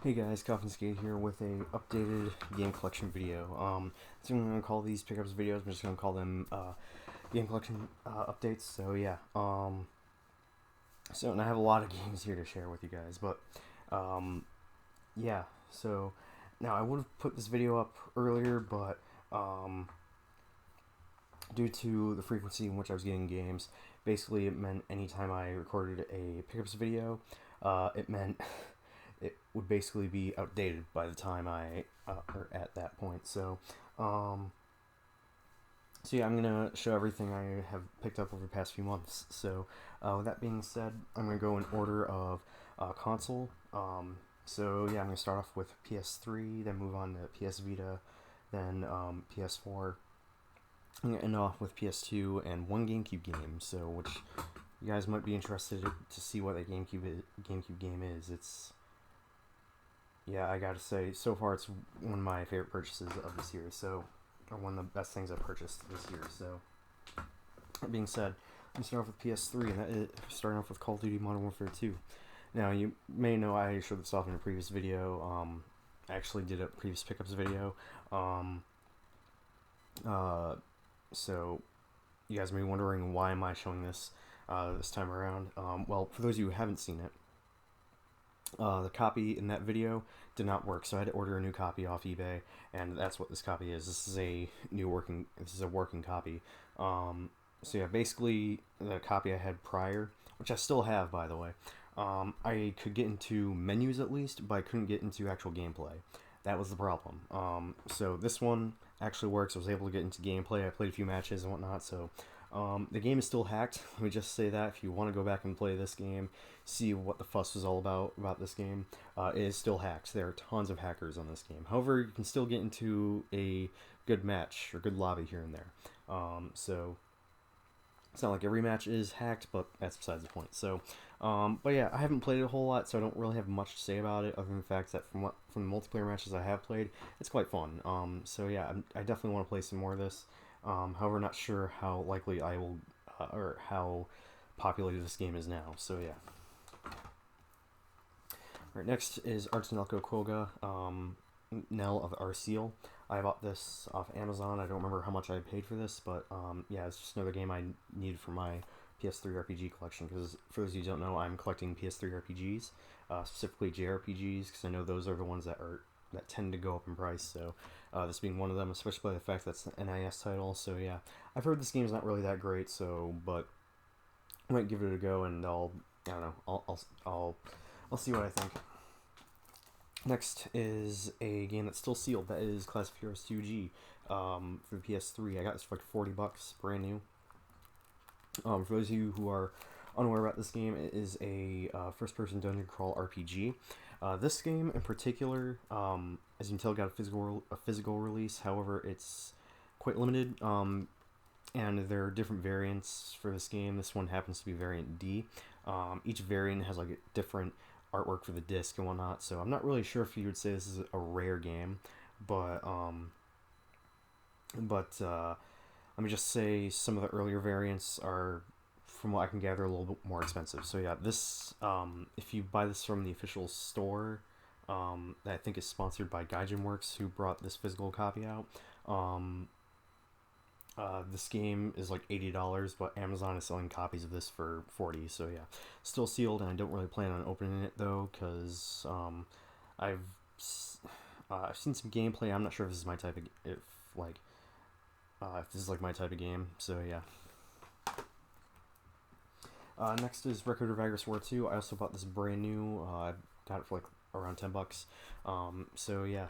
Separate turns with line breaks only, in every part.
Hey guys, CoffinSkate here with a updated game collection video. So I'm gonna call these pickups videos. I'm just gonna call them game collection updates. So yeah. And I have a lot of games here to share with you guys, but yeah. So now I would have put this video up earlier, but due to the frequency in which I was getting games, basically it meant anytime I recorded a pickups video, it meant it would basically be outdated by the time I or at that point. So yeah, I'm gonna show everything I have picked up over the past few months. So with that being said, I'm gonna go in order of console. So yeah, I'm gonna start off with PS3, then move on to PS Vita, then PS4. I'm gonna end off with PS2 and one GameCube game. So which you guys might be interested to see what a GameCube game is. Yeah, I gotta say, so far it's one of my favorite purchases of this year, or one of the best things I've purchased this year, so. That being said, I'm starting off with PS3, and that is starting off with Call of Duty Modern Warfare 2. Now, you may know I showed this off in a previous video. I actually did a previous pickups video. So, you guys may be wondering, why am I showing this this time around? Well, for those of you who haven't seen it, the copy in that video did not work, so I had to order a new copy off eBay, and that's what this copy is. This is a working copy. So yeah, basically the copy I had prior, which I still have, by the way, I could get into menus at least, but I couldn't get into actual gameplay. That was the problem. So this one actually works. I was able to get into gameplay. I played a few matches and whatnot, so the game is still hacked. Let me just say that. If you want to go back and play this game, see what the fuss was all about this game, it is still hacked. There are tons of hackers on this game. However, you can still get into a good match or good lobby here and there. So it's not like every match is hacked, but that's besides the point. So, but yeah, I haven't played it a whole lot, so I don't really have much to say about it, other than the fact that from the multiplayer matches I have played, it's quite fun. So yeah, I definitely want to play some more of this. However, not sure how likely I will, or how populated this game is now. So yeah. Alright, next is Artsanelko Koga, Knell of Arseal. I bought this off Amazon. I don't remember how much I paid for this, but yeah, it's just another game I needed for my PS3 RPG collection, because for those of you who don't know, I'm collecting PS3 RPGs, specifically JRPGs, because I know those are the ones that tend to go up in price, so this being one of them, especially by the fact that's an NIS title. So yeah, I've heard this game's not really that great, but I might give it a go, and I don't know, I'll see what I think. Next is a game that's still sealed. That is Class of Heroes 2G for the PS3. I got this for like $40, brand new. For those of you who are unaware about this game, it is a first-person dungeon crawl RPG. This game in particular, as you can tell, got a physical release. However, it's quite limited, and there are different variants for this game. This one happens to be variant D. Each variant has like a different artwork for the disc and whatnot, so I'm not really sure if you would say this is a rare game, but let me just say some of the earlier variants are, from what I can gather, a little bit more expensive. So yeah, this if you buy this from the official store, that I think is sponsored by Gaijin Works, who brought this physical copy out, this game is like $80, but Amazon is selling copies of this for $40. So yeah, still sealed, and I don't really plan on opening it though, because I've seen some gameplay. I'm not sure if this is my type of if this is like my type of game. So yeah. Next is Record of Agris War 2. I also bought this brand new. I got it for like around $10. So yeah.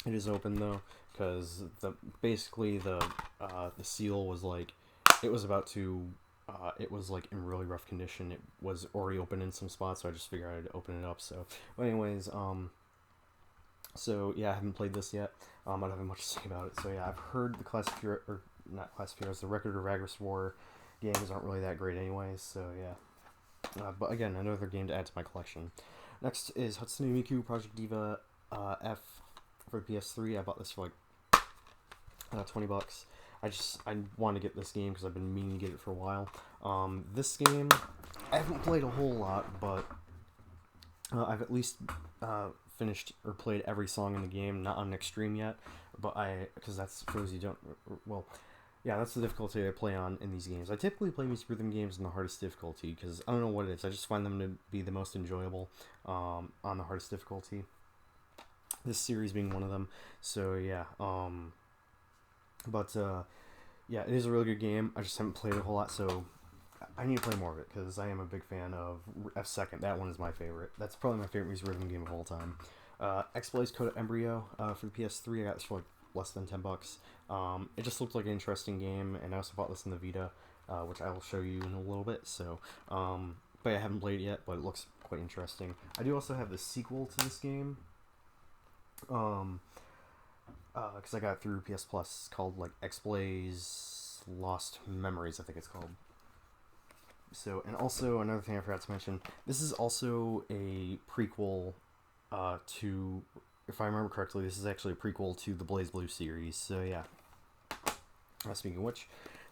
It is open though, because basically the seal was like, it was about to, it was like in really rough condition. It was already open in some spots, so I just figured I'd open it up. So, but anyways, so yeah, I haven't played this yet. I don't have much to say about it. So yeah, I've heard the the Record of Agris War games aren't really that great anyways. So yeah, but again, another game to add to my collection. Next is Hatsune Miku Project Diva F. For PS3. I bought this for like $20. I wanted to get this game because I've been meaning to get it for a while. This game I haven't played a whole lot, but I've at least finished or played every song in the game, not on extreme yet, but because that's for those you don't, well, yeah, that's the difficulty I play on in these games. I typically play music rhythm games in the hardest difficulty because I don't know what it is. I just find them to be the most enjoyable on the hardest difficulty. This series being one of them. So yeah, but yeah, it is a really good game. I just haven't played it a whole lot, so I need to play more of it because I am a big fan of F Second. That one is my favorite. That's probably my favorite music rhythm game of all time. X-Blaze Code Embryo for the PS3. I got this for like less than $10. It just looked like an interesting game, and I also bought this in the Vita, which I will show you in a little bit. So, but I haven't played it yet, but it looks quite interesting. I do also have the sequel to this game, because I got it through PS Plus, called like X-Blaze Lost Memories, I think it's called. So, and also another thing I forgot to mention, this is also a prequel to, if I remember correctly, this is actually a prequel to the Blaze Blue series. So yeah. Speaking of which,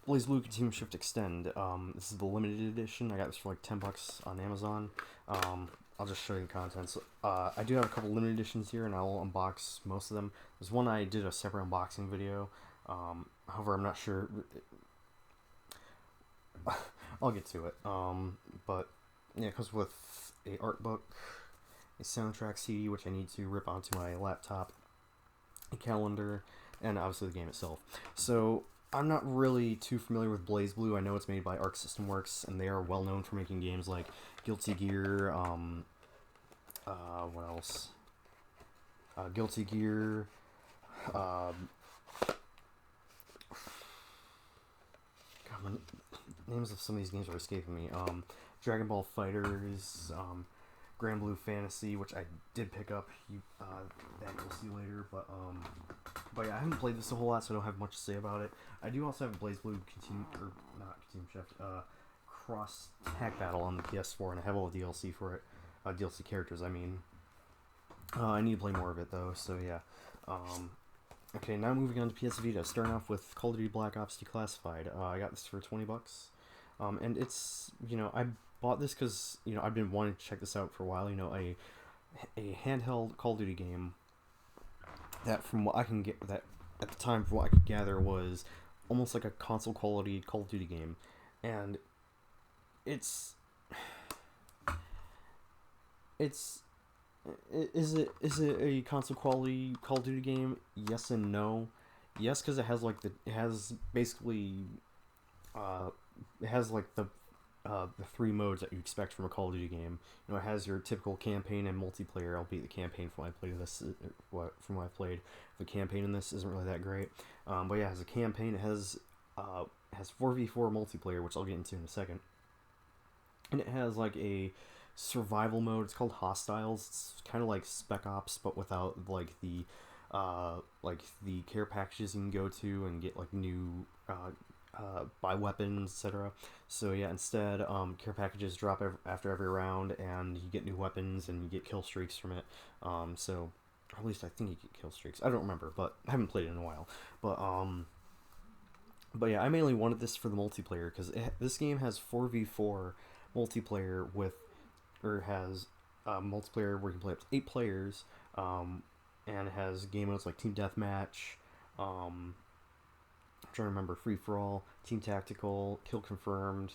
Blaze Blue Continuum Shift Extend. This is the limited edition. I got this for like $10 on Amazon. I'll just show you the contents. I do have a couple limited editions here, and I'll unbox most of them. There's one I did a separate unboxing video. However, I'm not sure. I'll get to it. But yeah, it comes with a art book, a soundtrack CD, which I need to rip onto my laptop, a calendar, and obviously the game itself. So I'm not really too familiar with Blaze Blue. I know it's made by Arc System Works, and they are well known for making games like Guilty Gear. What else? Guilty Gear. God, my names of some of these games are escaping me. Dragon Ball Fighters. Grand Blue Fantasy, which I did pick up. That you'll see later, but yeah, I haven't played this a whole lot, so I don't have much to say about it. I do also have Blaze Blue Cross Tag Battle on the PS4, and I have all the DLC for it. DLC characters, I mean. I need to play more of it though, so yeah. Okay, now moving on to PS Vita. Starting off with Call of Duty Black Ops Declassified. I got this for $20, and it's, I bought this because I've been wanting to check this out for a while. A handheld Call of Duty game that, from what I can get, that at the time, from what I could gather, was almost like a console quality Call of Duty game, and it's it's is it a console quality Call of Duty game? Yes and no. Yes, because it has basically it has like the three modes that you expect from a Call of Duty game. It has your typical campaign and multiplayer. Albeit the campaign from what I played, the campaign in this isn't really that great. But yeah, it has a campaign. It has 4v4 multiplayer, which I'll get into in a second, and it has like a survival mode. It's called Hostiles. It's kind of like Spec Ops, but without like the care packages you can go to and get like new buy weapons, etc. So yeah, instead, care packages drop after every round, and you get new weapons and you get kill streaks from it. So, or at least I think you get kill streaks. I don't remember, but I haven't played it in a while. But yeah, I mainly wanted this for the multiplayer because this game has 4v4 multiplayer or has multiplayer where you can play up to 8 players, and it has game modes like Team Deathmatch, I'm trying to remember, Free For All, Team Tactical, Kill Confirmed,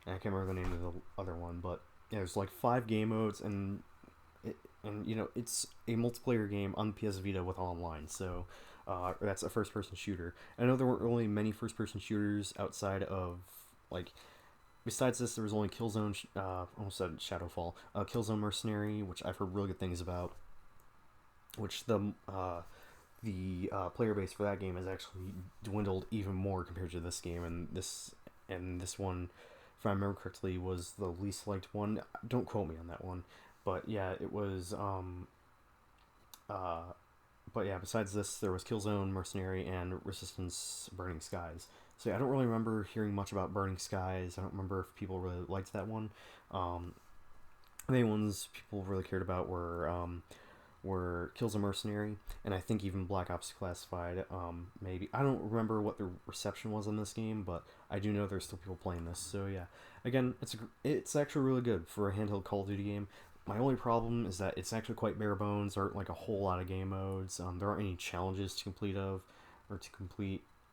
and I can't remember the name of the other one, but yeah, there's like 5 game modes, and it's a multiplayer game on the PS Vita with online, so that's a first-person shooter. I know there weren't really many first-person shooters outside of, like, besides this, there was only Killzone, almost said Shadowfall, Killzone Mercenary, which I've heard really good things about, which the player base for that game has actually dwindled even more compared to this game, and this one, if I remember correctly, was the least liked one. Don't quote me on that one, but yeah, it was. But yeah, besides this, there was Killzone Mercenary and Resistance Burning Skies. So yeah, I don't really remember hearing much about Burning Skies. I don't remember if people really liked that one. The main ones people really cared about were Killzone Mercenary, and I think even Black Ops Classified. Maybe I don't remember what the reception was on this game, but I do know there's still people playing this. So yeah, again, it's actually really good for a handheld Call of Duty game. My only problem is that it's actually quite bare bones. There aren't like a whole lot of game modes. There aren't any challenges to complete.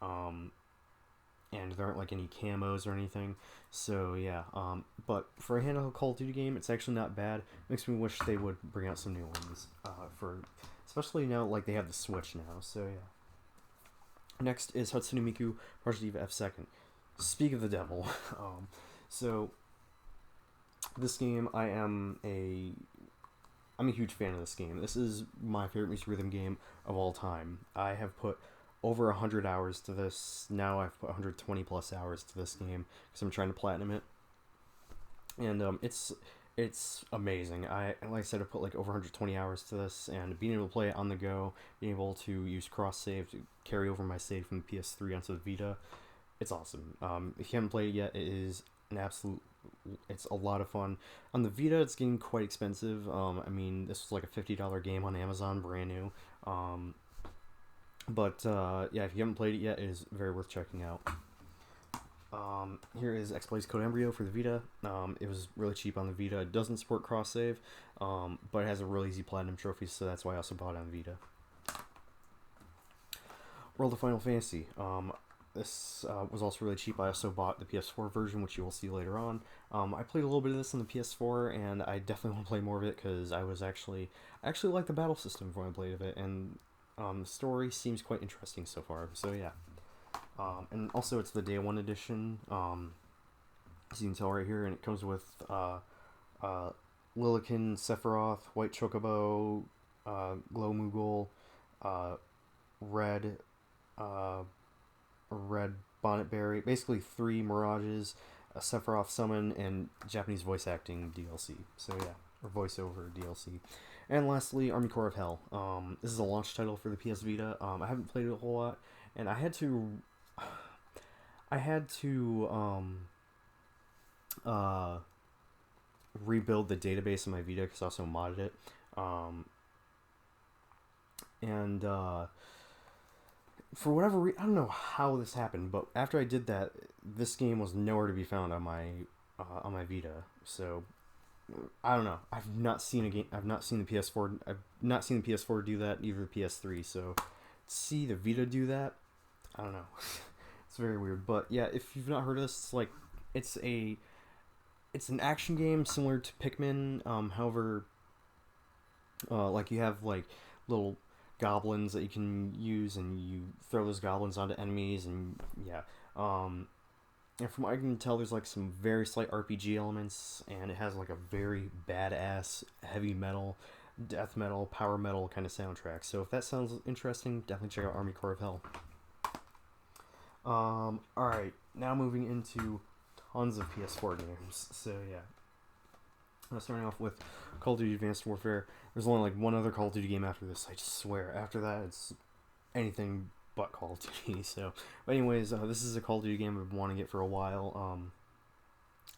Um, and there aren't like any camos or anything. So yeah, but for a handheld Call of Duty game, it's actually not bad. Makes me wish they would bring out some new ones for, especially now like they have the Switch now. So yeah. Next is Hatsune Miku Project Eva F2nd. Speak of the devil. So this game, I'm a huge fan of this game. This is my favorite music rhythm game of all time. I have put over 100 hours to this. Now I've put 120 plus hours to this game because I'm trying to platinum it, and it's amazing. Like I said, I put like over 120 hours to this, and being able to play it on the go, being able to use cross save to carry over my save from the PS3 onto the Vita, it's awesome. If you haven't played it yet, it is an absolute. It's a lot of fun. On the Vita, it's getting quite expensive. I mean, this was like a $50 game on Amazon, brand new. But yeah, if you haven't played it yet, it is very worth checking out. Here is X-Blaze Code Embryo for the Vita. It was really cheap on the Vita. It doesn't support cross save, but it has a really easy platinum trophy, so that's why I also bought it on Vita. World of Final Fantasy. This was also really cheap. I also bought the PS4 version, which you will see later on. I played a little bit of this on the PS4, and I definitely want to play more of it because I actually like the battle system when I played of it, and the story seems quite interesting so far. So yeah, and also it's the Day 1 edition. As you can tell right here, and it comes with Lilikin, Sephiroth, White Chocobo, Glow Moogle, Red. Red Bonnet Berry, basically 3 Mirages, a Sephiroth summon, and Japanese voice acting DLC. So yeah, or voiceover DLC. And lastly, Army Corps of Hell. This is a launch title for the PS Vita. I haven't played it a whole lot, and I had to rebuild the database in my Vita because I also modded it. And for whatever reason, I don't know how this happened, but after I did that, this game was nowhere to be found on my Vita. So I don't know. I've not seen a game. I've not seen the PS4. I've not seen the PS4 do that. Either the PS3. So to see the Vita do that, I don't know. It's very weird. But yeah, if you've not heard of this, it's an action game similar to Pikmin. However, like you have like little goblins that you can use, and you throw those goblins onto enemies, and yeah. And from what I can tell, there's like some very slight RPG elements, and it has like a very badass heavy metal, death metal, power metal kind of soundtrack. So if that sounds interesting, definitely check out Army Corps of Hell. Alright, now moving into tons of PS4 games. So yeah. Starting off with Call of Duty Advanced Warfare. There's only like one other Call of Duty game after this, I just swear. After that, it's anything but Call of Duty. So, but anyways, this is a Call of Duty game I've been wanting to get for a while.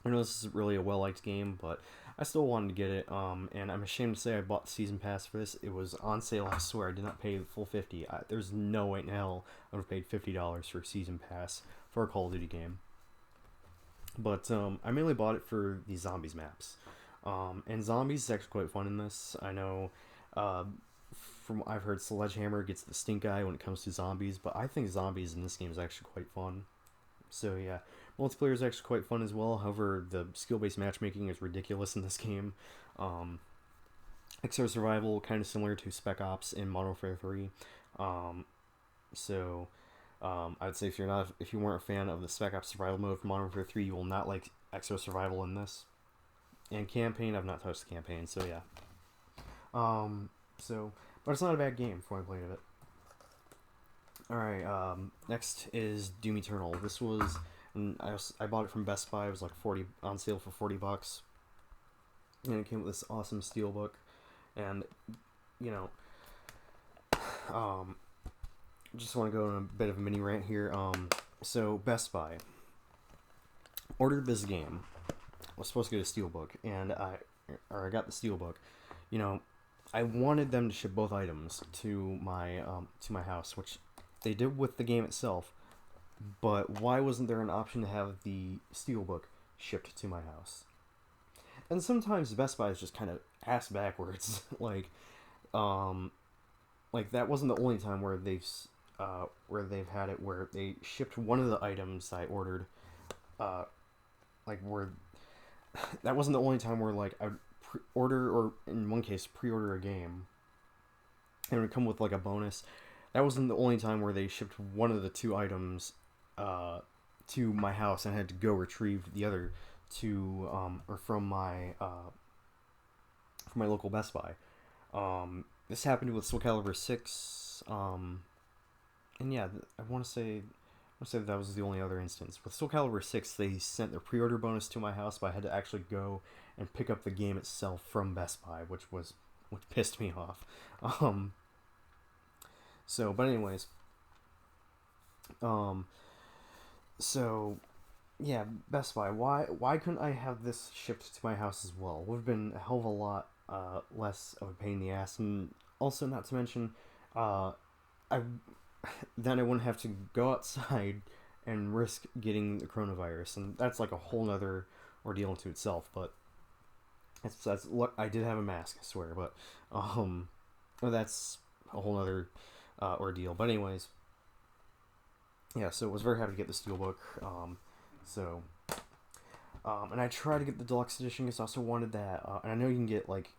I know this is really a well-liked game, but I still wanted to get it. And I'm ashamed to say I bought the season pass for this. It was on sale, I swear. I did not pay the full $50. There's no way in hell I would have paid $50 for a season pass for a Call of Duty game. But I mainly bought it for the zombies maps. And zombies is actually quite fun in this. I know, from what I've heard, Sledgehammer gets the stink eye when it comes to zombies, but I think zombies in this game is actually quite fun. So yeah, multiplayer is actually quite fun as well. However, the skill-based matchmaking is ridiculous in this game. XR Survival, kind of similar to Spec Ops in Modern Warfare 3. I'd say if you weren't a fan of the Spec Ops Survival mode from Modern Warfare 3, you will not like XR Survival in this. And campaign, I've not touched the campaign, so yeah. But it's not a bad game for when I played it. Alright, next is Doom Eternal. This was, I bought it from Best Buy. It was like on sale for $40. And it came with this awesome steelbook. And, you know, just want to go on a bit of a mini rant here. So Best Buy ordered this game. Was supposed to get a steelbook, and I got the steelbook. You know, I wanted them to ship both items to my house, which they did with the game itself. But why wasn't there an option to have the steelbook shipped to my house? and sometimes Best Buy is just kind of ass backwards. Um, like that wasn't the only time where they've had it where they shipped one of the items I ordered. Uh, like where that wasn't the only time where like I order or in one case pre-order a game and it would come with like a bonus. That wasn't the only time where they shipped one of the two items uh, to my house and I had to go retrieve the other to or from my local Best Buy. This happened with Soul Calibur 6. And yeah, I want to say that was the only other instance. With Soul Calibur 6, they sent their pre-order bonus to my house, but I had to actually go and pick up the game itself from Best Buy, which pissed me off. Um, but anyways, um, so yeah, Best Buy. Why couldn't I have this shipped to my house as well? Would have been a hell of a lot less of a pain in the ass, and also not to mention, uh, I then I wouldn't have to go outside and risk getting the coronavirus, and that's like a whole nother ordeal into itself. But that's look, I did have a mask, I swear, but um, well, that's a whole nother ordeal. But anyways, yeah. So I was very happy to get the steelbook. So and I tried to get the deluxe edition because I also wanted that, and I know you can get like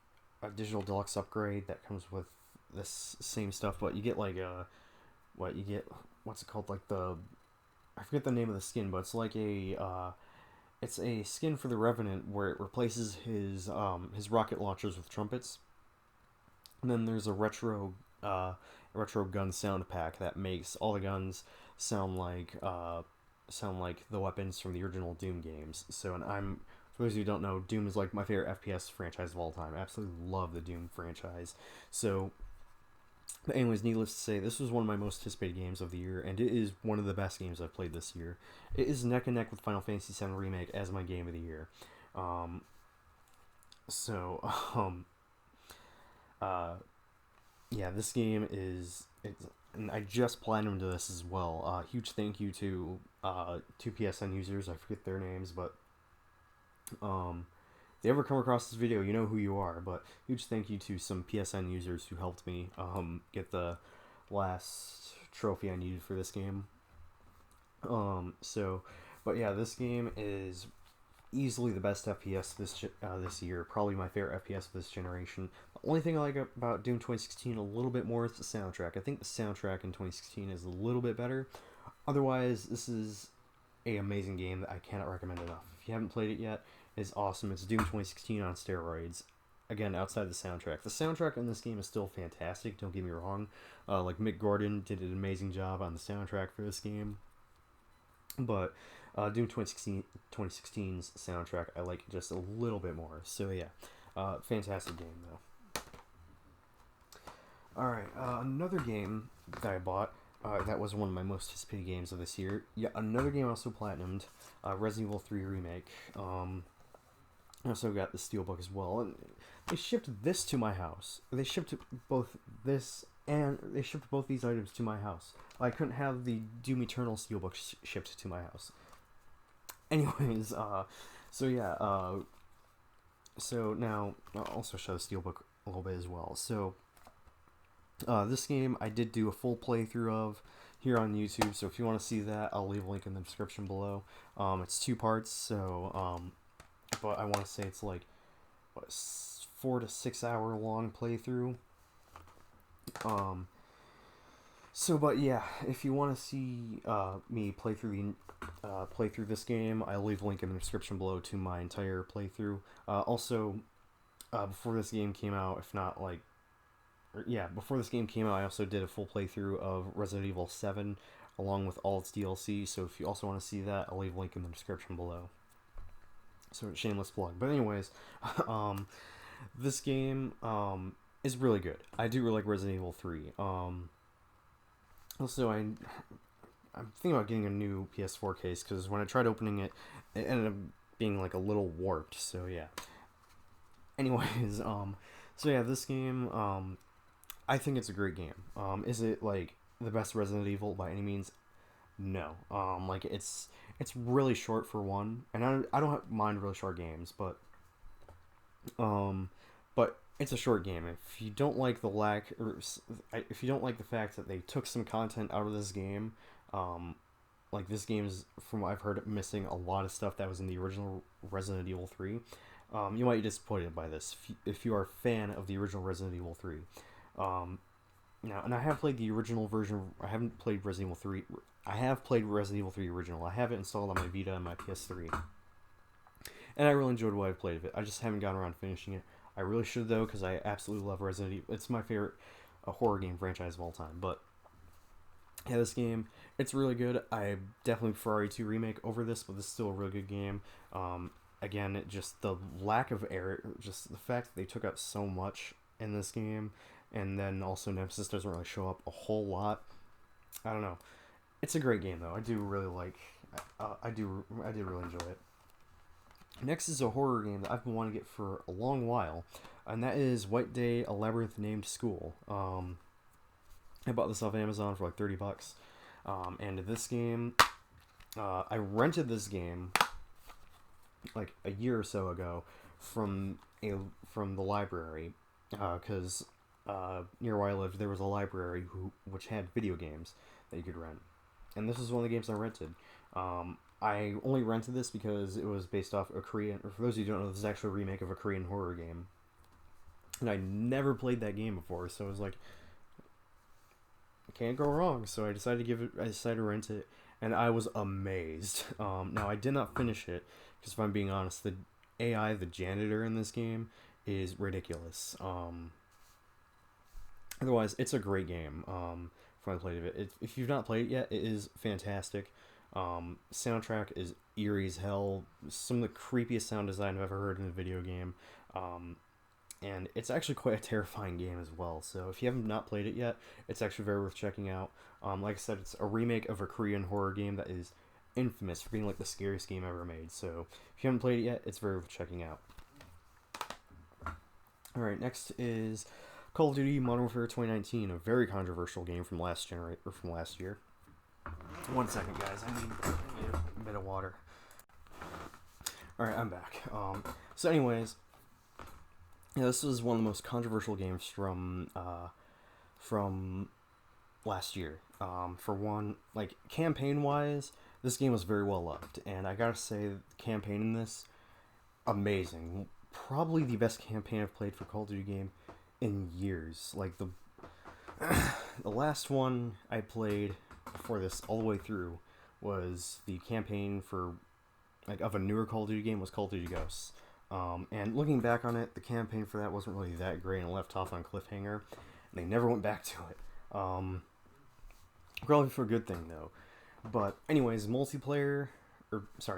a digital deluxe upgrade that comes with this same stuff, but you get like what you get what's it called, like the I forget the name of the skin, but it's a skin for the Revenant where it replaces his rocket launchers with trumpets. And then there's a retro gun sound pack that makes all the guns sound like sound like the weapons from the original Doom games. So, and I'm for those who don't know, Doom is like my favorite FPS franchise of all time. I absolutely love the Doom franchise. So, but anyways, needless to say, this was one of my most anticipated games of the year, and it is one of the best games I've played this year. It is neck and neck with Final Fantasy VII Remake as my game of the year. Um, so, uh, yeah, this game is and I just platinumed this as well. Huge thank you to two PSN users. I forget their names, but if they ever come across this video, you know who you are. But huge thank you to some PSN users who helped me get the last trophy I needed for this game. So, but yeah, this game is easily the best FPS this year. Probably my favorite FPS of this generation. The only thing I like about Doom 2016 a little bit more is the soundtrack. I think the soundtrack in 2016 is a little bit better. Otherwise, this is a amazing game that I cannot recommend enough. If you haven't played it yet, it's awesome. It's Doom 2016 on steroids. Again, outside the soundtrack. The soundtrack in this game is still fantastic, don't get me wrong. Like Mick Gordon did an amazing job on the soundtrack for this game. But Doom 2016's soundtrack I like just a little bit more. So yeah, fantastic game though. Alright, another game that I bought, that was one of my most anticipated games of this year. Yeah, another game I also platinumed, Resident Evil 3 Remake. I also got the Steelbook as well. And they shipped this to my house. They shipped both this and they shipped both these items to my house. I couldn't have the Doom Eternal Steelbook shipped to my house. Anyways, so yeah, so now I'll also show the Steelbook a little bit as well. So, this game I did do a full playthrough of here on YouTube. So if you want to see that, I'll leave a link in the description below. It's two parts. So, but I want to say it's like what, 4 to 6 hour long playthrough. But yeah, if you want to see me play through this game, I'll leave a link in the description below to my entire playthrough. Also, before this game came out, if not like, before this game came out, I also did a full playthrough of Resident Evil 7 along with all its DLC. So if you also want to see that, I'll leave a link in the description below. So shameless plug. But anyways, this game is really good. I do really like Resident Evil 3. Also, I'm thinking about getting a new PS4 case because when I tried opening it, it ended up being like a little warped. So yeah. Anyways, so yeah, this game, I think it's a great game. Is it like the best Resident Evil by any means? No. Like it's really short for one, and I don't mind really short games, but Um, but it's a short game. If you don't like the lack, or if you don't like the fact that they took some content out of this game, um, like this game is, from what I've heard, missing a lot of stuff that was in the original Resident Evil 3. You might be disappointed by this if you are a fan of the original Resident Evil 3. Um, Now, and I have played the original version. I haven't played Resident Evil 3. I have played Resident Evil 3 original. I have it installed on my Vita and my PS3, and I really enjoyed what I've played of it. I just haven't gotten around to finishing it. I really should though, because I absolutely love Resident Evil. It's my favorite horror game franchise of all time. But yeah, this game, it's really good. I definitely prefer RE2 Remake over this, but this is still a really good game. Again, just the lack of error, just the fact that they took out so much in this game, and then also Nemesis doesn't really show up a whole lot. I don't know. It's a great game though. I do really like. I do really enjoy it. Next is a horror game that I've been wanting to get for a long while, and that is White Day: A Labyrinth Named School. I bought this off Amazon for like $30. And this game, I rented this game like a year or so ago from from the library, because near where I lived there was a library which had video games that you could rent, and this was one of the games I rented. I only rented this because it was based off a Korean, or for those of you who don't know, this is actually a remake of a Korean horror game, and I never played that game before, so it was like, can't go wrong. So I decided to rent it, and I was amazed. Now I did not finish it because, if I'm being honest, the AI, the janitor in this game, is ridiculous. Otherwise, it's a great game. From I played of it, if you've not played it yet, it is fantastic. Soundtrack is eerie as hell. Some of the creepiest sound design I've ever heard in a video game. And it's actually quite a terrifying game as well. So if you haven't not played it yet, it's actually very worth checking out. Like I said, it's a remake of a Korean horror game that is infamous for being like the scariest game ever made. So if you haven't played it yet, it's very worth checking out. All right, next is Call of Duty Modern Warfare 2019, a very controversial game from last year. One second, guys. I need a bit of water. All right, I'm back. So, anyways, yeah, this was one of the most controversial games from last year. For one, like campaign wise, this game was very well loved, and I gotta say, the campaign in this, amazing. Probably the best campaign I've played for Call of Duty game in years. Like the last one I played before this all the way through was the campaign for like of a newer Call of Duty game was Call of Duty Ghosts. And looking back on it, the campaign for that wasn't really that great and left off on cliffhanger. And they never went back to it. Probably for a good thing though. But anyways,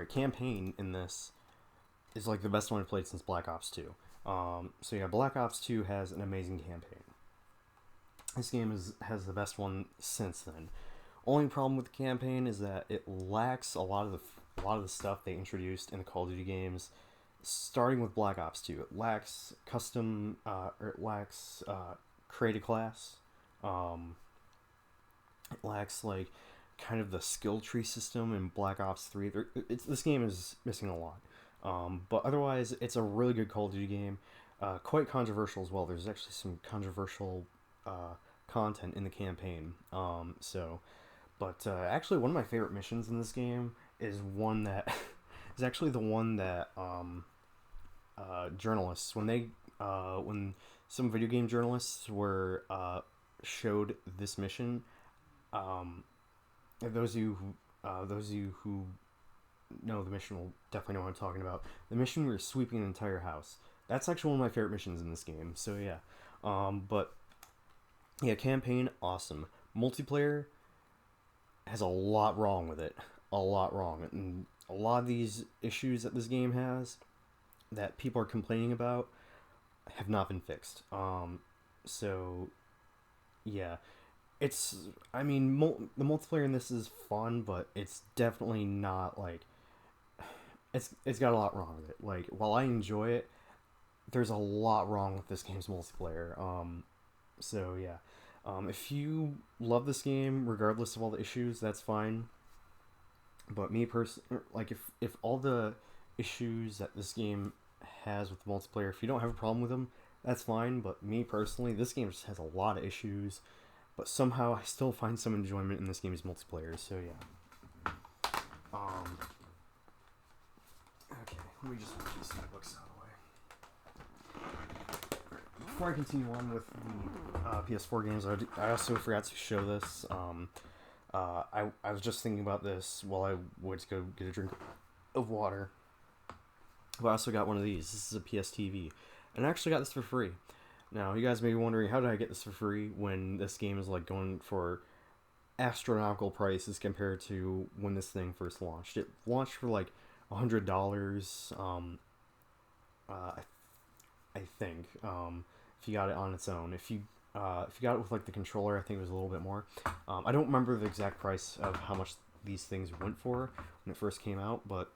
campaign in this is like the best one I've played since Black Ops 2. So yeah, Black Ops 2 has an amazing campaign. This game has the best one since then. Only problem with the campaign is that it lacks a lot of the stuff they introduced in the Call of Duty games. Starting with Black Ops 2, it lacks create a class. It lacks like kind of the skill tree system in Black Ops 3. This game is missing a lot. But otherwise, it's a really good Call of Duty game. Quite controversial as well. There's actually some controversial content in the campaign. Actually, one of my favorite missions in this game is one that is actually the one that journalists, when some video game journalists were showed this mission. Those of you who know the mission will definitely know what I'm talking about. The mission where you're sweeping an entire house. That's actually one of my favorite missions in this game. So yeah, but yeah, campaign awesome. Multiplayer has a lot wrong with it. A lot wrong, and a lot of these issues that this game has that people are complaining about have not been fixed. So yeah, the multiplayer in this is fun, but it's definitely not like it's got a lot wrong with it. Like, while I enjoy it, there's a lot wrong with this game's multiplayer. So yeah, if you love this game, regardless of all the issues, that's fine. But me personally, like if all the issues that this game has with multiplayer. If you don't have a problem with them, that's fine. But me personally, this game just has a lot of issues. But somehow I still find some enjoyment in this game's multiplayer. So yeah. Okay, let me just put these books out of the way. Before I continue on with the PS4 games, I also forgot to show this. I was just thinking about this while I went to go get a drink of water. But I also got one of these. This is a PS TV. And I actually got this for free. Now, you guys may be wondering, how did I get this for free when this game is like going for astronomical prices compared to when this thing first launched? It launched for like $100. I think. If you got it on its own. If you got it with like the controller, I think it was a little bit more. I don't remember the exact price of how much these things went for when it first came out, but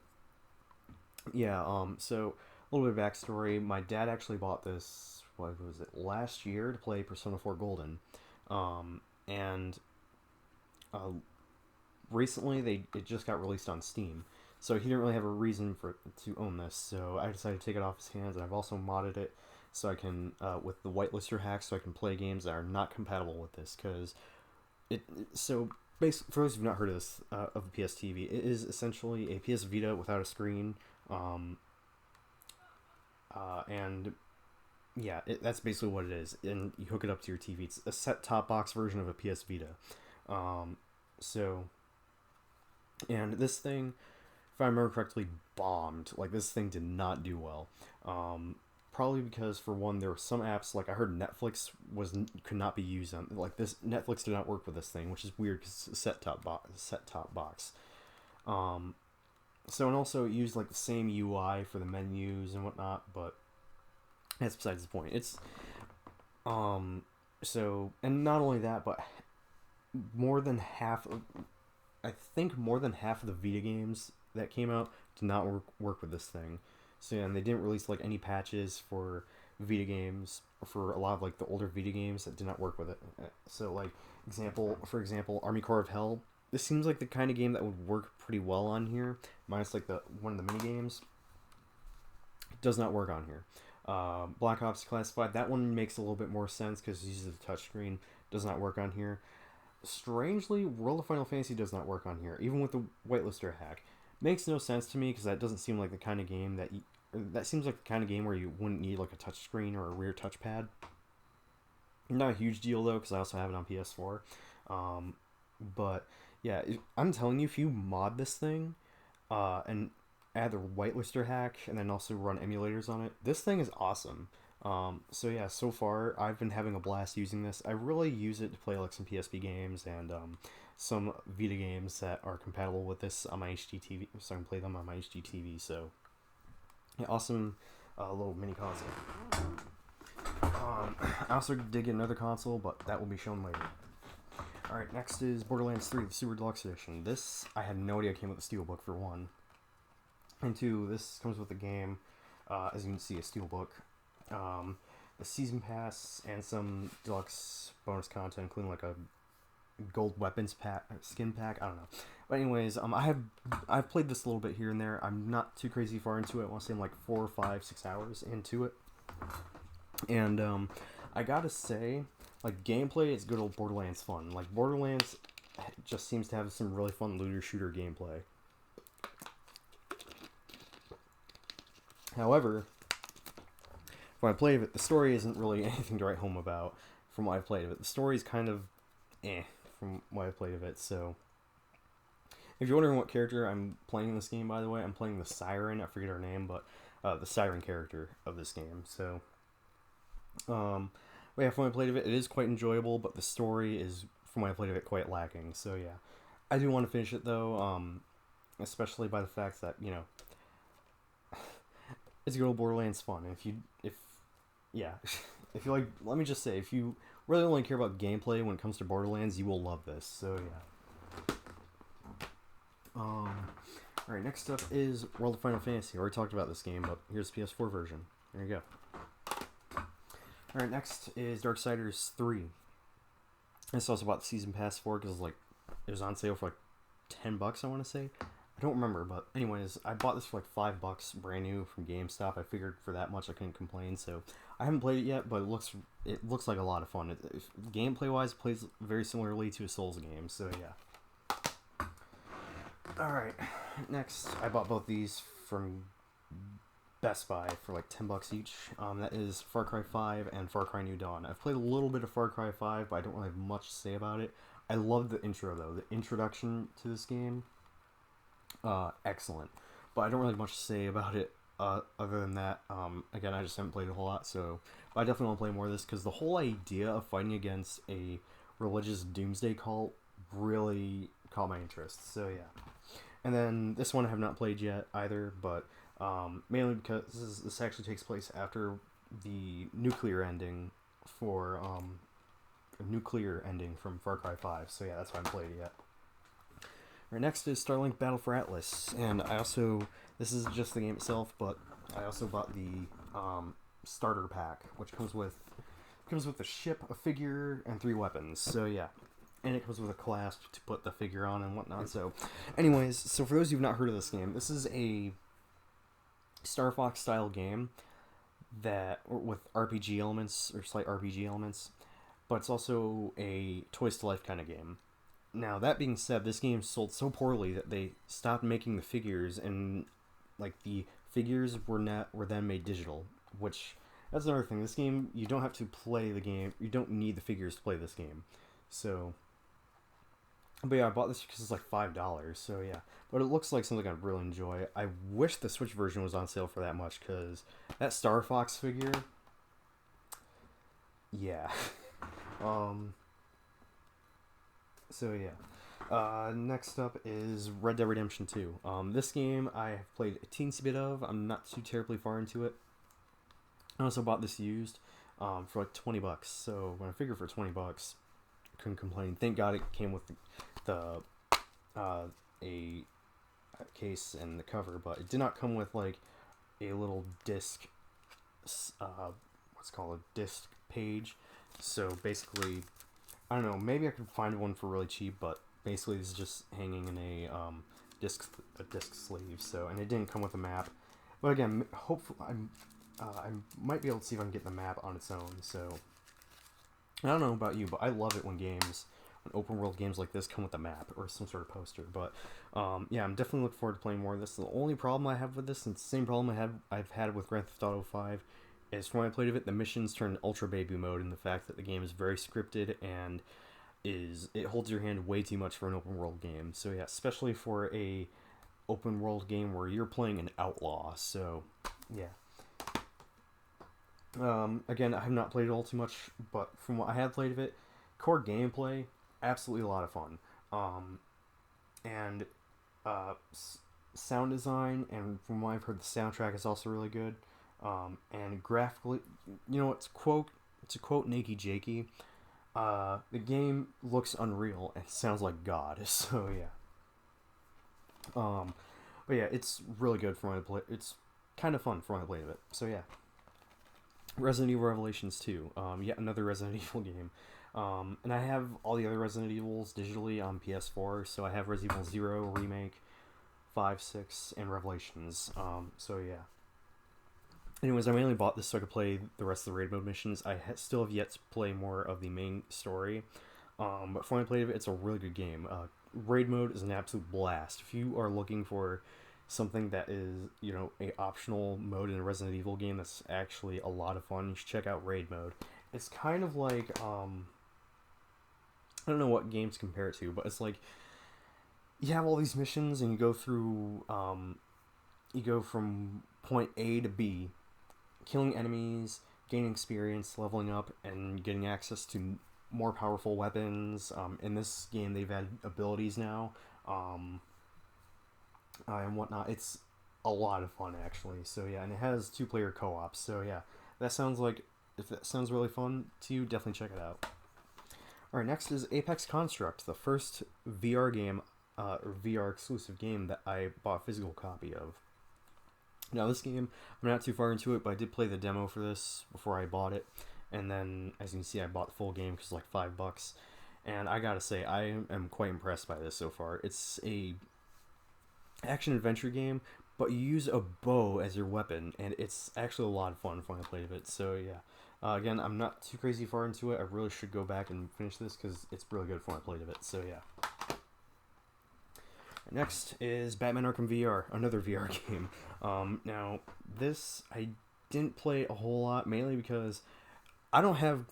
yeah. So a little bit of backstory. My dad actually bought this. What was it? Last year to play Persona 4 Golden, and recently it just got released on Steam. So he didn't really have a reason to own this. So I decided to take it off his hands, and I've also modded it so I can with the whitelister hack, so I can play games that are not compatible with this. Because so basically, for those who've not heard of this of the PS TV, it is essentially a PS Vita without a screen, and yeah, that's basically what it is. And you hook it up to your TV. It's a set-top box version of a PS Vita. So, and this thing, if I remember correctly, bombed. Like, this thing did not do well. Probably because, for one, there were some apps, like I heard Netflix could not be used on, like this, Netflix did not work with this thing, which is weird because it's a set-top box. So, and also it used like the same UI for the menus and whatnot, but that's besides the point. It's, so, and not only that, but more than half of, I think more than half of the Vita games that came out did not work with this thing. So, and they didn't release like any patches for Vita games, for a lot of like the older Vita games that did not work with it. So, like, for example, Army Corps of Hell. This seems like the kind of game that would work pretty well on here, minus like one of the mini games. It does not work on here. Black Ops Classified, that one makes a little bit more sense because it uses the touchscreen. Does not work on here. Strangely, World of Final Fantasy does not work on here, even with the whitelister hack. Makes no sense to me because that doesn't seem like the kind of game that seems like the kind of game where you wouldn't need like a touchscreen or a rear touchpad. Not a huge deal though, because I also have it on PS4. But yeah, I'm telling you, if you mod this thing, and add the whitelister hack, and then also run emulators on it, this thing is awesome. So yeah, so far I've been having a blast using this. I really use it to play like some PSP games and some Vita games that are compatible with this on my HDTV, so I can play them on my HDTV. So yeah, awesome little mini console. I also did get another console, but that will be shown later. Alright, next is Borderlands 3, the Super Deluxe Edition. This, I had no idea came with a steelbook, for one. And two, this comes with the game, as you can see, a steelbook. The season pass and some deluxe bonus content, including like a gold weapons pack, skin pack. I don't know, but anyways, I've played this a little bit here and there. I'm not too crazy far into it. I want to say I'm like 4, 5, 6 hours into it, and I gotta say, like, gameplay is good old Borderlands fun. Like, Borderlands just seems to have some really fun looter shooter gameplay. However, when I played it, the story isn't really anything to write home about. From what I've played of it, the story's kind of from what I've played of it. So, if you're wondering what character I'm playing in this game, by the way, I'm playing the Siren. I forget her name, but the Siren character of this game. So, but yeah, from what I played of it, it is quite enjoyable, but the story is, from what I played of it, quite lacking. So yeah, I do want to finish it though, especially by the fact that, you know, it's good old Borderlands fun. If you like, let me just say, if you really only care about gameplay when it comes to Borderlands, you will love this. So yeah. Alright, next up is World of Final Fantasy. I already talked about this game, but here's the PS4 version. There you go. Alright, next is Darksiders 3. This also bought the season pass for because like it was on sale for like $10, I want to say. I don't remember, but anyways, I bought this for like $5 brand new from GameStop. I figured for that much I couldn't complain. So I haven't played it yet, but it looks like a lot of fun. Gameplay wise, it plays very similarly to a Souls game. So yeah. All right, next I bought both these from Best Buy for like $10 each. That is Far Cry 5 and Far Cry New Dawn. I've played a little bit of Far Cry 5, but I don't really have much to say about it. I love the intro though. The introduction to this game, excellent. But I don't really have much to say about it other than that. Again, I just haven't played a whole lot, so but I definitely want to play more of this because the whole idea of fighting against a religious doomsday cult really caught my interest. So yeah. And then this one I have not played yet either, but mainly because this actually takes place after the nuclear ending for a nuclear ending from Far Cry 5. So yeah, that's why I haven't played it yet. Right, next is Starlink Battle for Atlas, and I also this is just the game itself, but I also bought the starter pack, which comes with a ship, a figure, and 3 weapons. So yeah, and it comes with a clasp to put the figure on and whatnot. So, anyways, so for those who've not heard of this game, this is a Star Fox style game that with RPG elements or slight RPG elements, but it's also a Toys to Life kind of game. Now that being said, this game sold so poorly that they stopped making the figures, and like the figures were then made digital, which that's another thing. This game, you don't have to play the game. You don't need the figures to play this game. So, but yeah, I bought this because it's like $5. So yeah, but it looks like something I'd really enjoy. I wish the Switch version was on sale for that much because that Star Fox figure, yeah. um. So yeah. Next up is Red Dead Redemption 2. This game I have played a teensy bit of. I'm not too terribly far into it. I also bought this used for like $20. So when I figured for $20, I couldn't complain. Thank God it came with the a case and the cover, but it did not come with like a little disc. What's called a disc page. So basically, I don't know. Maybe I could find one for really cheap, but basically this is just hanging in disc sleeve. So and it didn't come with a map. But again, hopefully I might be able to see if I can get the map on its own. So I don't know about you, but I love it when open world games like this come with a map or some sort of poster. But yeah, I'm definitely looking forward to playing more of this. The only problem I have with this, and it's the same problem I've had with Grand Theft Auto 5, is when I played of it, the missions turn ultra baby mode, and the fact that the game is very scripted and it holds your hand way too much for an open world game. So yeah, especially for a open world game where you're playing an outlaw. So yeah. Again, I have not played it all too much, but from what I have played of it, core gameplay, absolutely a lot of fun. And sound design, and from what I've heard, the soundtrack is also really good. And graphically, to quote Nakey Jakey, the game looks unreal and sounds like God. So yeah. But yeah, it's really good for when I play. It's kind of fun for when I play it. So yeah. Resident Evil Revelations 2, yet another Resident Evil game. And I have all the other Resident Evils digitally on PS4, so I have Resident Evil 0, Remake, 5, 6, and Revelations. So yeah. Anyways, I mainly bought this so I could play the rest of the raid mode missions. I still have yet to play more of the main story, but from what I played of it, it's a really good game. Raid mode is an absolute blast. If you are looking for something that is, a optional mode in a Resident Evil game that's actually a lot of fun, you should check out raid mode. It's kind of like, I don't know what games compare it to, but it's like, you have all these missions and you go through, you go from point A to B, killing enemies, gaining experience, leveling up, and getting access to more powerful weapons. In this game, they've added abilities now, and whatnot. It's a lot of fun, actually. So yeah, and it has 2-player co-op. So yeah, if that sounds really fun to you, definitely check it out. Alright, next is Apex Construct, the first VR game, or VR exclusive game that I bought a physical copy of. Now this game, I'm not too far into it, but I did play the demo for this before I bought it. And then, as you can see, I bought the full game because it's like $5. And I gotta say, I am quite impressed by this so far. It's a action adventure game, but you use a bow as your weapon, and it's actually a lot of fun when I played it. So yeah, again, I'm not too crazy far into it. I really should go back and finish this because it's really good when I played it. So yeah. Next is Batman Arkham VR, another VR game. Now this I didn't play a whole lot, mainly because I don't have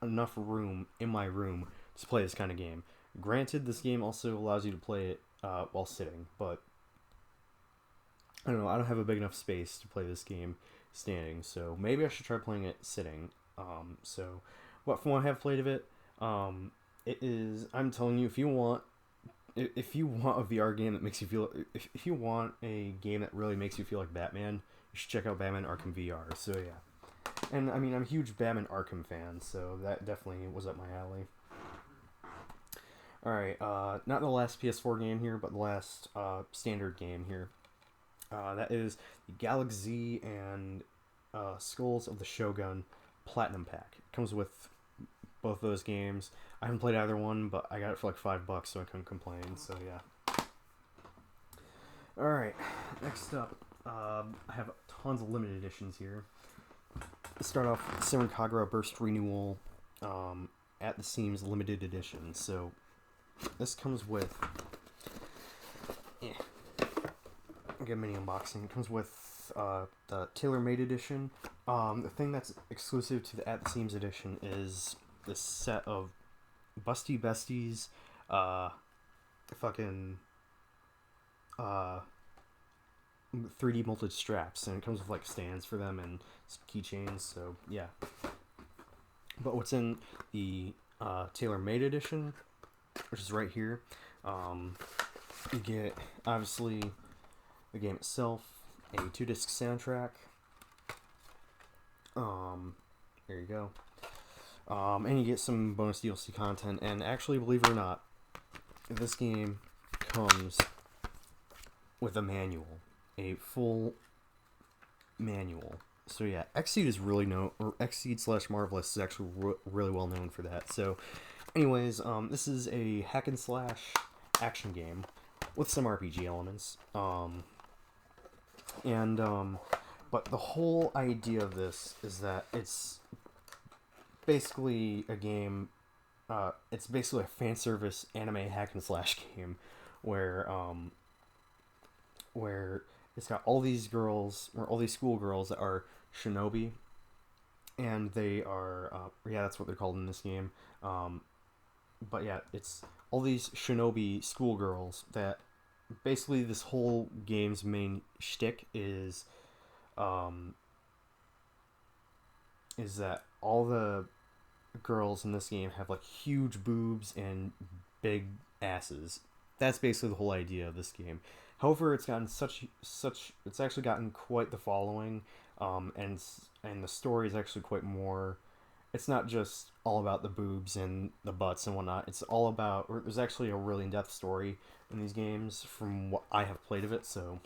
enough room in my room to play this kind of game. Granted, this game also allows you to play it while sitting, but I don't know. I don't have a big enough space to play this game standing, so maybe I should try playing it sitting. So, what from what I have played of it, it is. I'm telling you, if you want a VR game that makes you feel, if you want a game that really makes you feel like Batman, you should check out Batman Arkham VR. So yeah, and I mean I'm a huge Batman Arkham fan, so that definitely was up my alley. All right, not the last PS4 game here, but the last standard game here. That is the Galaxy and Skulls of the Shogun Platinum Pack. It comes with both those games. I haven't played either one, but I got it for like $5, so I couldn't complain. So yeah. All right, next up, I have tons of limited editions here. Let's start off with Seven Kagura Burst Renewal at the Seams limited edition. So this comes with. Get a mini unboxing. It comes with the tailor-made edition. The thing that's exclusive to the At the Seams edition is this set of Busty Besties, fucking 3D molded straps, and it comes with like stands for them and some keychains. So yeah. But what's in the tailor-made edition, which is right here, you get obviously the game itself, a 2-disc soundtrack. There you go. And you get some bonus DLC content. And actually, believe it or not, this game comes with a manual, a full manual. So yeah, Xseed is really known, or Xseed / Marvelous is actually really well known for that. So, anyways, this is a hack and slash action game with some RPG elements. But the whole idea of this is that it's basically a game. It's basically a fan service anime hack and slash game, where it's got all these girls or all these schoolgirls that are shinobi, and they are yeah, that's what they're called in this game. But yeah, it's all these shinobi schoolgirls that basically this whole game's main shtick is that all the girls in this game have like huge boobs and big asses. That's basically the whole idea of this game. However, it's gotten it's actually gotten quite the following, and the story is actually quite more. It's not just all about the boobs and the butts and whatnot. It's all about. Or there's actually a really in-depth story in these games from what I have played of it. So,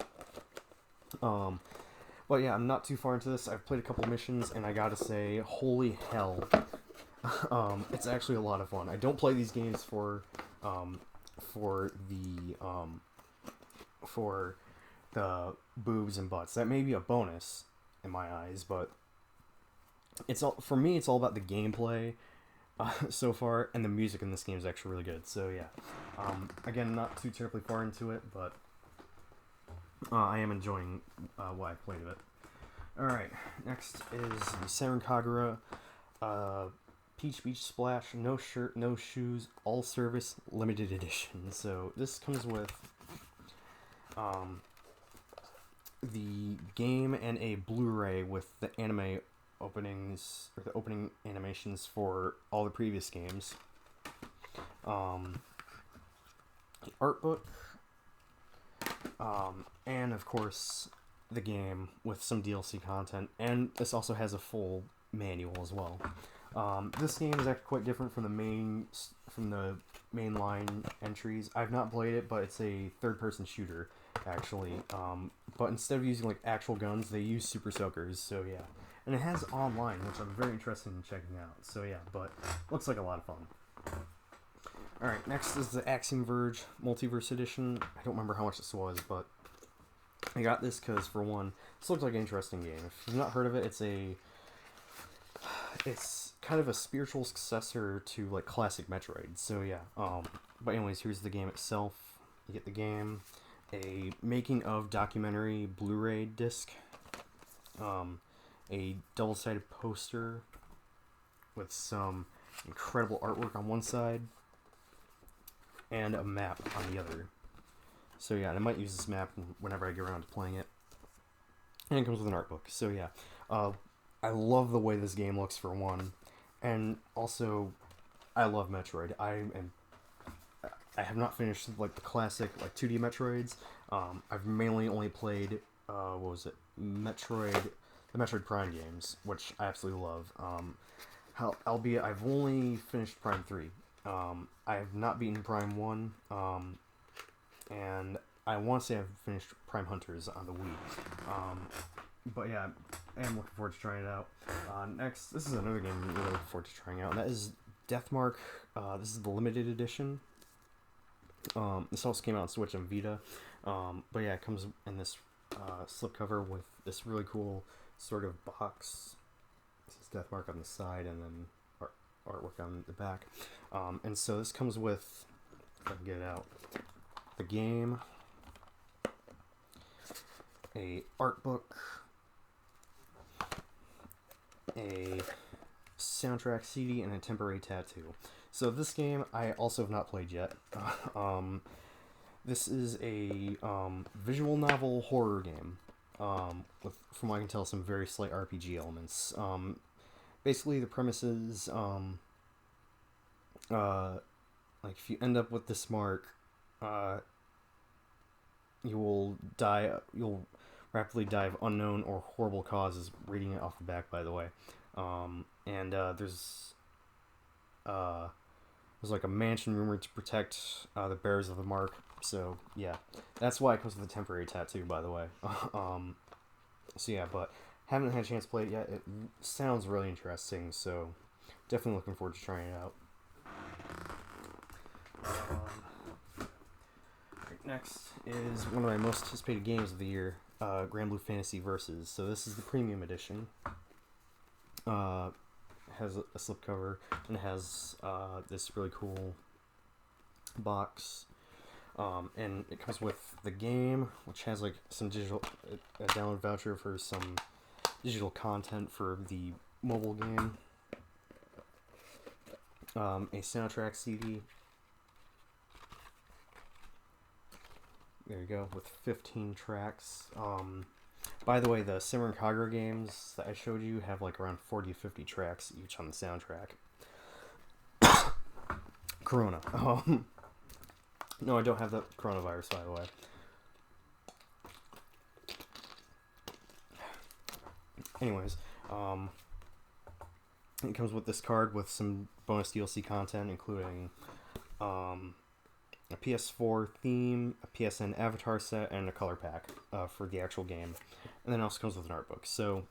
but yeah, I'm not too far into this. I've played a couple missions, and I gotta say, holy hell, it's actually a lot of fun. I don't play these games for the boobs and butts. That may be a bonus in my eyes, but it's all for me. It's all about the gameplay so far, and the music in this game is actually really good. So yeah, again, not too terribly far into it, but I am enjoying what I've played of it. All right, next is the Seven Kagura Peach Beach Splash No Shirt No Shoes All Service Limited Edition. So this comes with the game and a Blu-ray with the anime openings, or the opening animations for all the previous games. The art book, and of course the game with some DLC content, and this also has a full manual as well. This game is actually quite different from the mainline entries. I've not played it, but it's a third-person shooter actually. But instead of using like actual guns, they use super soakers. So yeah, and it has online, which I'm very interested in checking out. So yeah, but looks like a lot of fun. Alright, next is the Axiom Verge Multiverse Edition. I don't remember how much this was, but I got this because, for one, this looks like an interesting game. If you've not heard of it, it's kind of a spiritual successor to, like, classic Metroid. So, yeah. But anyways, here's the game itself. You get the game, a making of documentary Blu-ray disc, a double-sided poster with some incredible artwork on one side, and a map on the other. So yeah, and I might use this map whenever I get around to playing it. And it comes with an art book. So yeah, I love the way this game looks, for one, and also I love Metroid. I have not finished, like, the classic, like, 2D Metroids. I've mainly only played what was it, the Metroid Prime games, which I absolutely love. Albeit I've only finished Prime 3. I have not beaten Prime 1, and I want to say I've finished Prime Hunters on the Wii. But yeah, I am looking forward to trying it out. Next, this is another game I'm really looking forward to trying out, and that is Deathmark. This is the limited edition. This also came out on Switch and Vita. But yeah, it comes in this slipcover with this really cool sort of box. This is Deathmark on the side, and then artwork on the back. And so this comes with, if I can get it out, the game, a art book, a soundtrack CD, and a temporary tattoo. So this game I also have not played yet. This is a visual novel horror game with, from what I can tell, some very slight RPG elements. Basically, the premise is like, if you end up with this mark, you will die. You'll rapidly die of unknown or horrible causes. Reading it off the back, by the way. There's like a mansion rumored to protect the bearers of the mark. So yeah, that's why it comes with a temporary tattoo, by the way. So yeah, but haven't had a chance to play it yet. It sounds really interesting, so definitely looking forward to trying it out. Next is one of my most anticipated games of the year, Grand Blue Fantasy Versus. So this is the premium edition. Has a slipcover, and it has this really cool box. And it comes with the game, which has, like, some digital, a download voucher for some digital content for the mobile game. A soundtrack CD. There you go, with 15 tracks. By the way, the Simmer and Kagura games that I showed you have, like, around 40 to 50 tracks each on the soundtrack. Corona. No, I don't have the coronavirus, by the way. Anyways, it comes with this card with some bonus DLC content, including a PS4 theme, a PSN avatar set, and a color pack for the actual game. And then it also comes with an art book. So,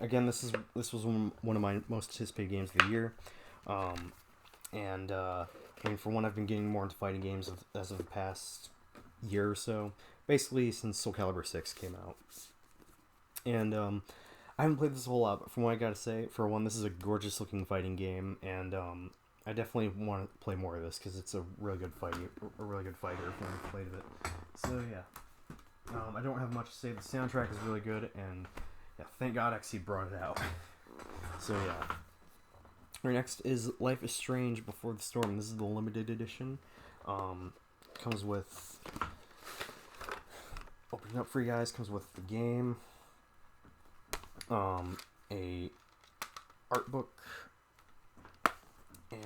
again, this was one of my most anticipated games of the year. I mean, for one, I've been getting more into fighting games as of the past year or so. Basically, since Soul Calibur 6 came out. And I haven't played this a whole lot, but from what I gotta say, for one, this is a gorgeous looking fighting game, and I definitely want to play more of this because it's a really good fighter when I've played it. So yeah, I don't have much to say. The soundtrack is really good, and yeah, thank God actually brought it out. So yeah. Our next is Life is Strange Before the Storm. This is the limited edition. Comes with, opening up for you guys, comes with the game, a art book,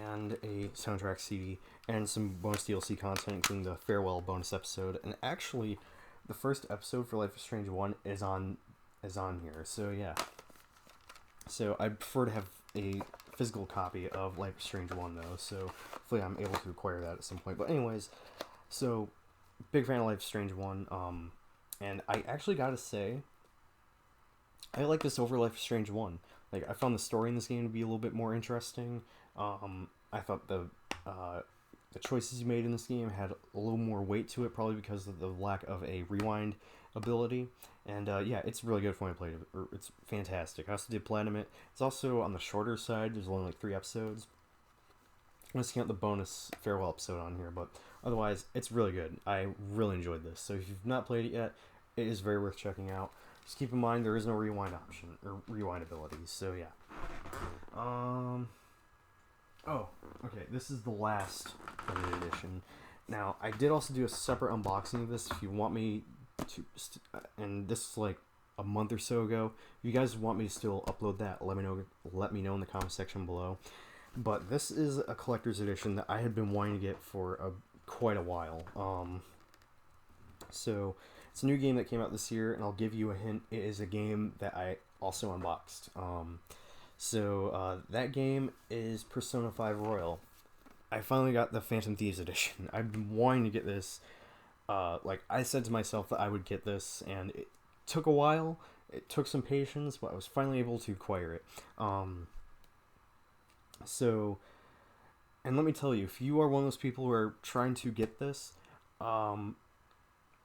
and a soundtrack CD, and some bonus DLC content, including the farewell bonus episode. And actually, the first episode for Life is Strange 1 is on here. So yeah. So I prefer to have a physical copy of Life is Strange 1, though, so hopefully I'm able to acquire that at some point. But anyways, so big fan of Life is Strange 1, and I actually gotta say, I like this over Life is Strange 1. Like, I found the story in this game to be a little bit more interesting. I thought the the choices you made in this game had a little more weight to it, probably because of the lack of a rewind ability. And yeah, it's really good for when I played it. It's fantastic. I also did platinum it. It's also on the shorter side. There's only like 3 episodes. I'm going to count the bonus farewell episode on here, but otherwise, it's really good. I really enjoyed this. So if you've not played it yet, it is very worth checking out. Just keep in mind there is no rewind option or rewind abilities. So yeah. Oh, okay. This is the last limited edition. Now, I did also do a separate unboxing of this. If you want me to, and this is like a month or so ago. If you guys want me to still upload that, let me know. Let me know in the comment section below. But this is a collector's edition that I had been wanting to get for quite a while. So it's a new game that came out this year, and I'll give you a hint. It is a game that I also unboxed. So that game is Persona 5 Royal. I finally got the Phantom Thieves edition. I've been wanting to get this. Like I said to myself that I would get this, and it took a while. It took some patience, but I was finally able to acquire it. So, and let me tell you, if you are one of those people who are trying to get this, and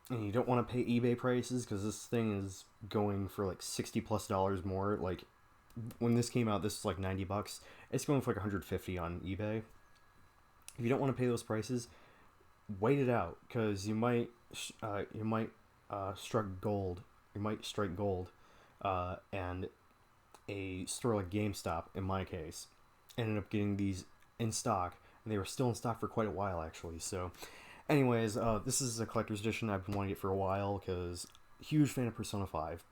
you don't want to pay eBay prices, because this thing is going for like $60+ more. Like when this came out, this was like $90. It's going for like 150 on eBay. If you don't want to pay those prices, wait it out, because you might strike gold. You might strike gold, and a store like GameStop, in my case, ended up getting these in stock, and they were still in stock for quite a while actually. So, anyways, this is a collector's edition I've been wanting to get for a while, because huge fan of Persona 5.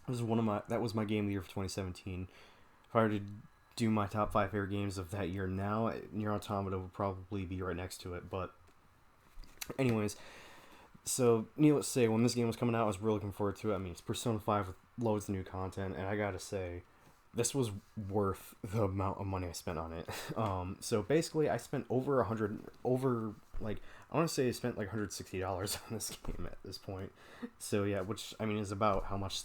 This is that was my game of the year for 2017. If I were to do my top 5 favorite games of that year now, Nier Automata would probably be right next to it. But anyways, so needless to say, when this game was coming out, I was really looking forward to it. I mean, it's Persona 5 with loads of new content, and I gotta say, this was worth the amount of money I spent on it. So basically, I spent I want to say I spent like $160 on this game at this point. So yeah, which, I mean, is about how much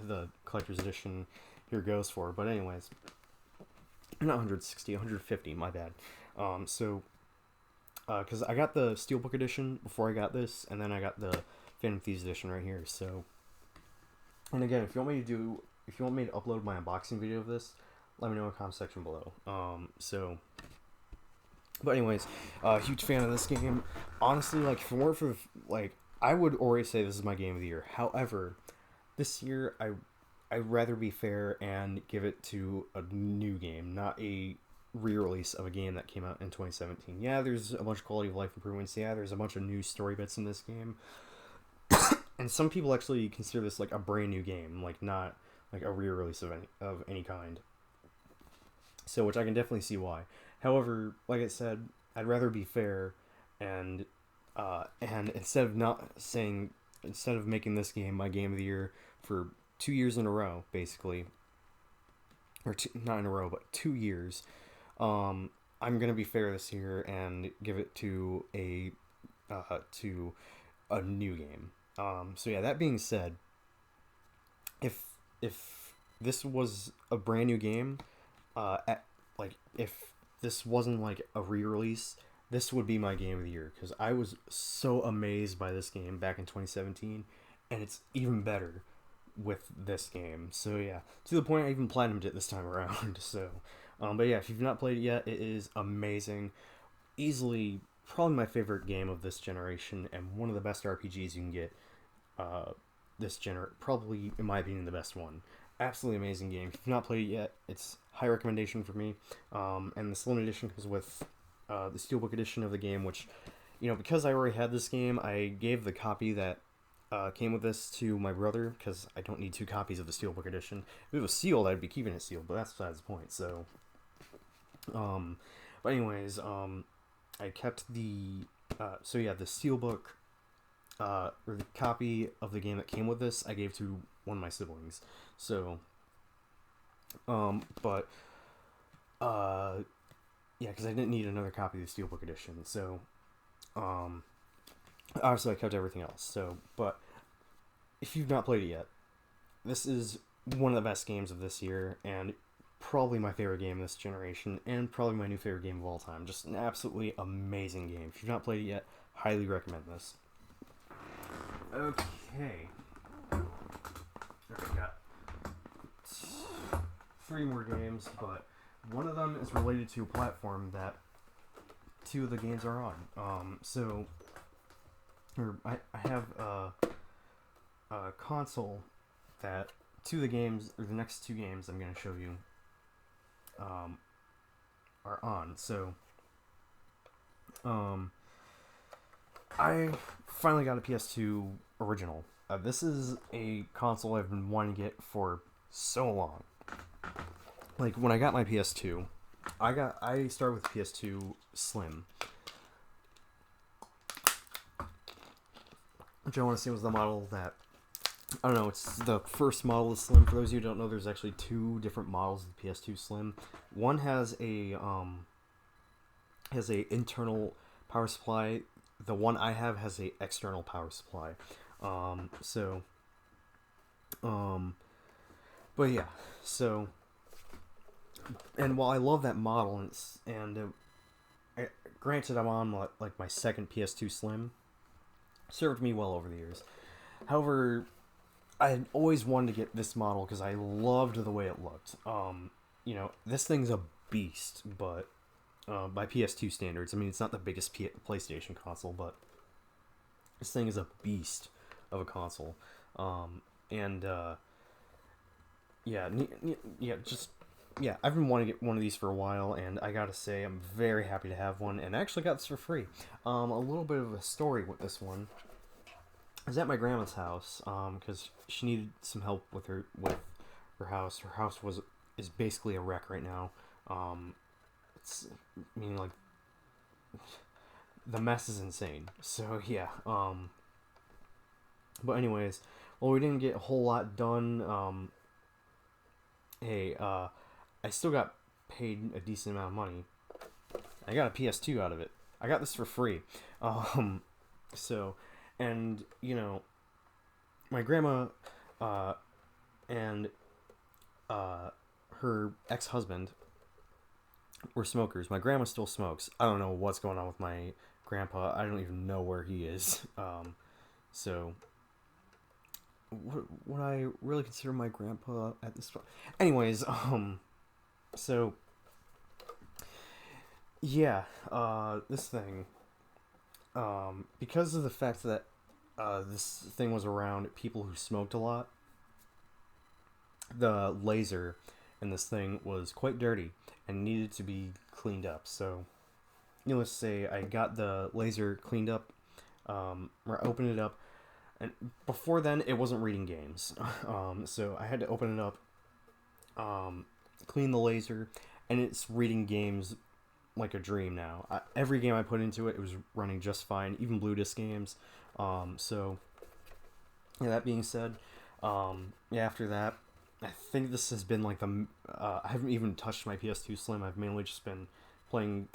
the collector's edition here goes for. But anyways, not 160, 150, my bad. Because I got the Steelbook edition before I got this, and then I got the Phantom Thieves edition right here. So, and again, if you want me to upload my unboxing video of this, let me know in the comment section below. But anyways, huge fan of this game. Honestly, like, if it weren't for, like, I would already say this is my game of the year. However, this year, I'd rather be fair and give it to a new game, not a re-release of a game that came out in 2017. Yeah, there's a bunch of quality of life improvements. Yeah, there's a bunch of new story bits in this game. And some people actually consider this like a brand new game, like not like a re-release of any kind. So, which I can definitely see why. However, like I said, I'd rather be fair, and instead of making this game my game of the year for 2 years in a row, basically, or not in a row, but 2 years, I'm gonna be fair this year and give it to a new game. So yeah, that being said, if this was a brand new game, if this wasn't like a re-release, this would be my game of the year, because I was so amazed by this game back in 2017, and it's even better with this game. So yeah, to the point I even platinumed it this time around. So, but yeah, if you've not played it yet, it is amazing. Easily, probably my favorite game of this generation, and one of the best RPGs you can get. Probably, in my opinion, the best one. Absolutely amazing game. If you've not played it yet, it's high recommendation for me. And this limited edition comes with the Steelbook edition of the game, which, because I already had this game, I gave the copy that came with this to my brother, because I don't need 2 copies of the Steelbook edition. If it was sealed, I'd be keeping it sealed, but that's besides the point. So, but anyways, I kept the the Steelbook, or the copy of the game that came with this, I gave to one of my siblings. So, yeah, because I didn't need another copy of the Steelbook edition. So, obviously I kept everything else. So, but if you've not played it yet, this is one of the best games of this year, and probably my favorite game this generation, and probably my new favorite game of all time. Just an absolutely amazing game. If you've not played it yet, highly recommend this. Okay. Okay, got 3 more games, but one of them is related to a platform that 2 of the games are on. I have a console that 2 of the games, or the next 2 games I'm going to show you, are on. So, I finally got a PS2 original. This is a console I've been wanting to get for so long. Like, when I got my PS2, I started with PS2 Slim, which I want to say was the model that, I don't know, it's the first model of Slim. For those of you who don't know, there's actually 2 different models of the PS2 Slim. One has a internal power supply. The one I have has a external power supply. But yeah, so, and while I love that model, granted I'm on like my second PS2 Slim, served me well over the years. However, I had always wanted to get this model because I loved the way it looked. This thing's a beast, but by PS2 standards, I mean, it's not the biggest PlayStation console, but this thing is a beast of a console. I've been wanting to get one of these for a while, and I gotta say, I'm very happy to have one, and I actually got this for free. A little bit of a story with this one. I was at my grandma's house, because she needed some help with her house. Her house is basically a wreck right now. The mess is insane. So yeah. But anyways, well, we didn't get a whole lot done. I still got paid a decent amount of money. I got a PS2 out of it. I got this for free. My grandma, and her ex-husband were smokers. My grandma still smokes. I don't know what's going on with my grandpa. I don't even know where he is. Would I really consider my grandpa at this point? Anyways, this thing, because of the fact that this thing was around people who smoked a lot, the laser in this thing was quite dirty and needed to be cleaned up. So, let's say I got the laser cleaned up, or opened it up, and before then it wasn't reading games. So I had to open it up, clean the laser, and it's reading games like a dream now. Every game I put into it, it was running just fine, even Blue Disc games. That being said, after that, I think this has been like I haven't even touched my PS2 Slim. I've mainly just been playing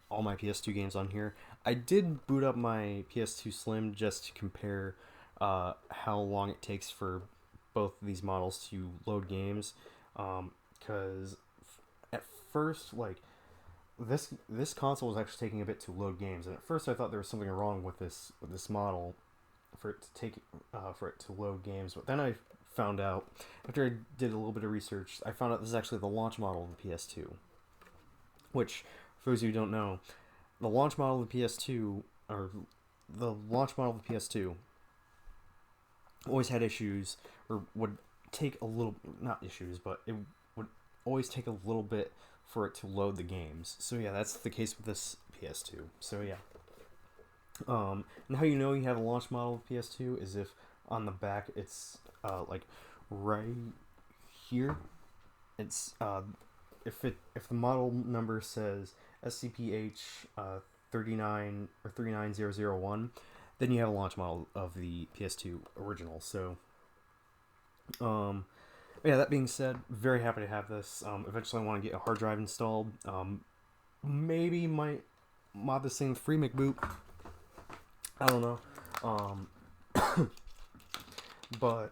all my PS2 games on here. I did boot up my PS2 Slim just to compare how long it takes for both of these models to load games, because at first, like, this console was actually taking a bit to load games, and at first I thought there was something wrong with this model for it to load games. But then I found out, after I did a little bit of research, I found out this is actually the launch model of the PS2. Which, for those of you who don't know, the launch model of the PS2 always had issues, or would take a little, not issues, but it would always take a little bit for it to load the games. So yeah, that's the case with this PS2. So yeah. And how you know you have a launch model of PS2 is if on the back it's like right here. It's if the model number says SCPH 39 or 39001, then you have a launch model of the PS2 original. So that being said, very happy to have this. Eventually I want to get a hard drive installed. Maybe might mod this thing with free McBoot. I don't know. But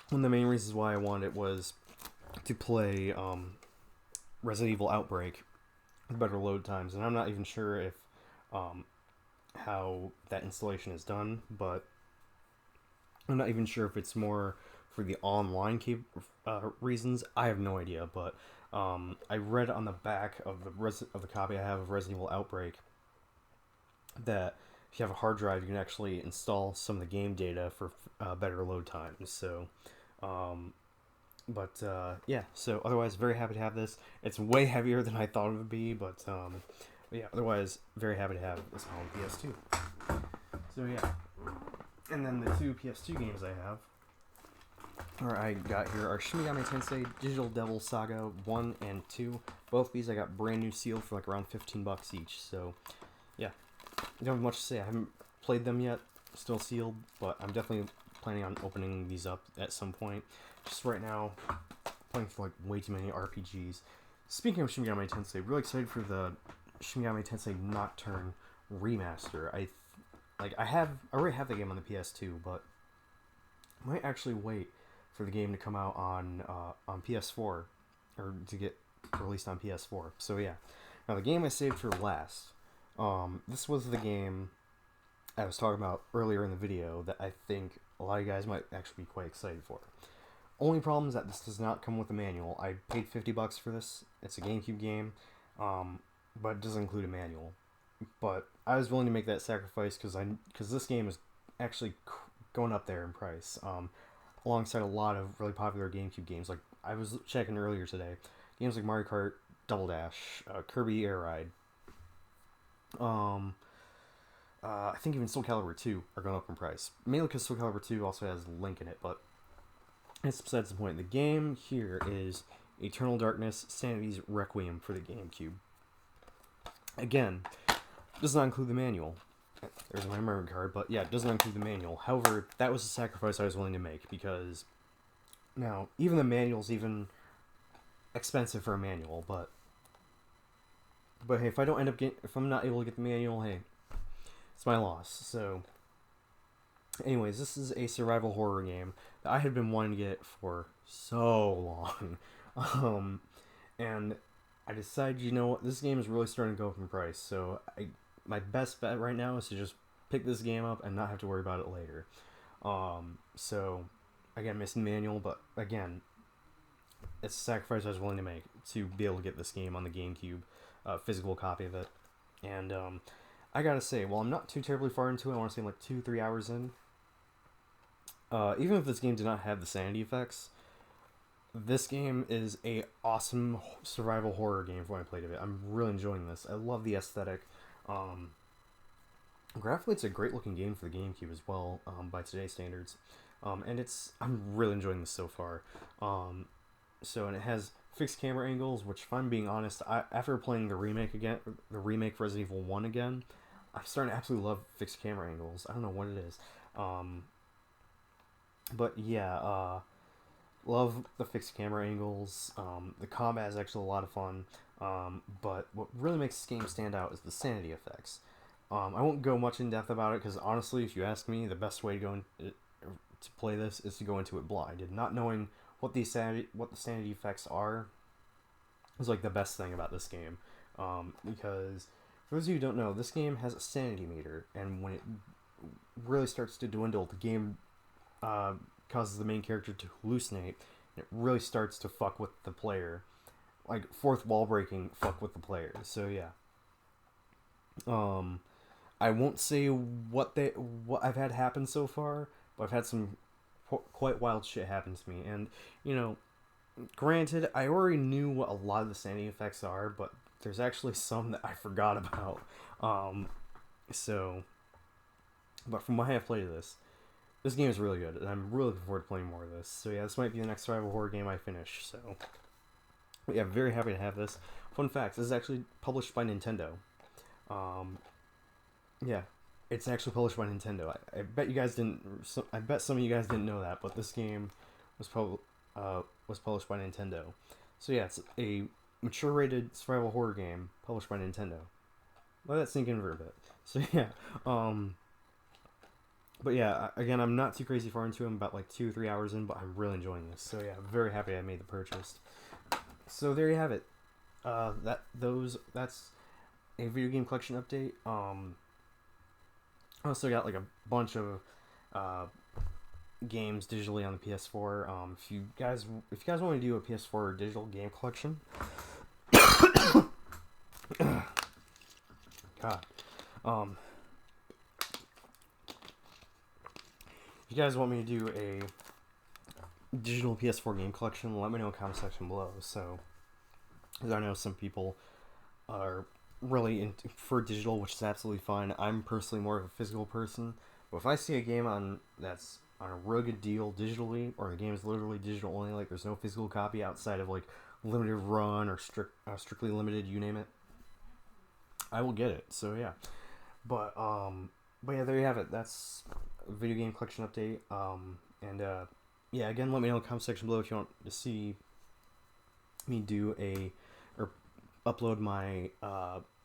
one of the main reasons why I wanted it was to play Resident Evil Outbreak with better load times, and I'm not even sure if um, how that installation is done, but I'm not even sure if it's more for the online reasons. I have no idea, but I read on the back of the copy I have of Resident Evil Outbreak that if you have a hard drive, you can actually install some of the game data for better load times. So, um, yeah. So otherwise, very happy to have this. It's way heavier than I thought it would be, but yeah. Otherwise, very happy to have this on PS2. So yeah. And then the two PS2 games I have, or I got here, are Shin Megami Tensei Digital Devil Saga 1 and 2. Both these I got brand new sealed for like around $15 each. So, yeah. I don't have much to say. I haven't played them yet, still sealed, but I'm definitely planning on opening these up at some point. Just right now, playing for like way too many RPGs. Speaking of Shin Megami Tensei, really excited for the Shin Megami Tensei Nocturne remaster. I already have the game on the PS2, but I might actually wait for the game to come out on PS4, or to get released on PS4. So yeah, now the game I saved for last. This was the game I was talking about earlier in the video that I think a lot of you guys might actually be quite excited for. Only problem is that this does not come with a manual. I paid $50 for this. It's a GameCube game, but it doesn't include a manual. But I was willing to make that sacrifice because this game is actually going up there in price, alongside a lot of really popular GameCube games. Like I was checking earlier today, games like Mario Kart Double Dash, Kirby Air Ride, I think even Soul Calibur 2 are going up in price. Mainly because Soul Calibur 2 also has Link in it, but it's besides the point. The game here is Eternal Darkness Sanity's Requiem for the GameCube. Again, does not include the manual. There's my memory card, but yeah, it does not include the manual. However, that was a sacrifice I was willing to make because now even the manual's even expensive for a manual, but hey, if I'm not able to get the manual, hey, it's my loss. So, anyways, this is a survival horror game that I had been wanting to get for so long, and I decided, you know what, this game is really starting to go up in price, so my best bet right now is to just pick this game up and not have to worry about it later. So, again, missing manual, but again, it's a sacrifice I was willing to make to be able to get this game on the GameCube, physical copy of it. And I gotta say, while I'm not too terribly far into it, I want to say I'm like 2-3 hours in. Even if this game did not have the sanity effects, this game is a awesome survival horror game from what I played of it. I'm really enjoying this. I love the aesthetic. Graphically, it's a great looking game for the GameCube as well, by today's standards. And I'm really enjoying this so far. And it has fixed camera angles, which, if I'm being honest, after playing the remake Resident Evil 1 again, I'm starting to absolutely love fixed camera angles. I don't know what it is. But yeah, love the fixed camera angles. The combat is actually a lot of fun. But what really makes this game stand out is the sanity effects. I won't go much in depth about it because honestly, if you ask me, the best way to play this is to go into it blinded, not knowing what the sanity effects are. Is like the best thing about this game, because for those of you who don't know, this game has a sanity meter, and when it really starts to dwindle, the game causes the main character to hallucinate. And it really starts to fuck with the player, like fourth wall breaking fuck with the player. So yeah. I won't say what I've had happen so far, but I've had some quite wild shit happen to me, and you know, granted, I already knew what a lot of the sanity effects are, but there's actually some that I forgot about. But from what I have played of this game is really good, and I'm really looking forward to playing more of this. So yeah, this might be the next survival horror game I finish. So yeah, very happy to have this. Fun fact: this is actually published by Nintendo. Yeah, it's actually published by Nintendo. I bet you guys didn't. I bet some of you guys didn't know that, but this game was published by Nintendo. So yeah, it's a mature rated survival horror game published by Nintendo. Let that sink in for a bit. So yeah, But yeah, again, I'm not too crazy far into it. I'm about like 2 or 3 hours in, but I'm really enjoying this. So yeah, I'm very happy I made the purchase. So there you have it. That's a video game collection update. I also got like a bunch of uh, games digitally on the PS4. If you guys want to do a PS4 digital game collection, God, um, if you guys want me to do a digital PS4 game collection, let me know in the comment section below. So, because I know some people are really for digital, which is absolutely fine. I'm personally more of a physical person. But if I see a game on that's on a real good deal digitally, or the game is literally digital only, like there's no physical copy outside of like limited run or strictly limited, you name it, I will get it. So yeah, but but yeah, there you have it. That's a video game collection update. And yeah, again, let me know in the comment section below if you want to see me do a or upload my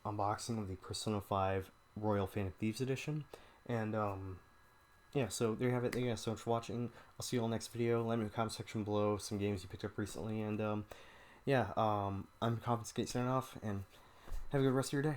unboxing of the Persona 5 Royal Fan of Thieves edition. And yeah, so there you have it. Thank you guys so much for watching. I'll see you all next video. Let me know in the comment section below some games you picked up recently. And yeah, I'm CoffinSkate signing off, and have a good rest of your day.